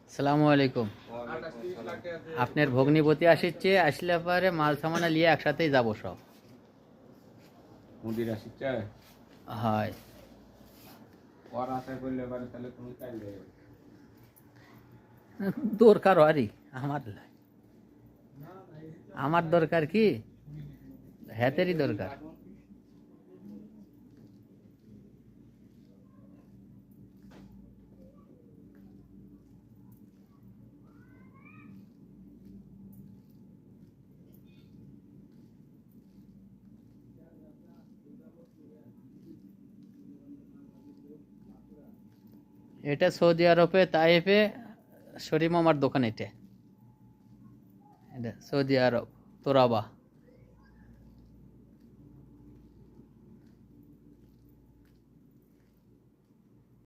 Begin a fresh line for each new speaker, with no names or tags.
আসসালামু আলাইকুম। আপনার ভগ্নিপতি আসিচ্ছে, আসলে পরে মাল সামানা নিয়ে একসাথেই যাব সব।
মুদির আসিচ্ছে
হয়
ওর আশা করলে পারে তাহলে তুমি চাইলে
দরকার আরই আমার লাই। আমার দরকার কি হাতেরই দরকার। এটা সৌদি আরবে তাইফে শরীফ মামার দোকান। এটা সৌদি আরব তোরাবা।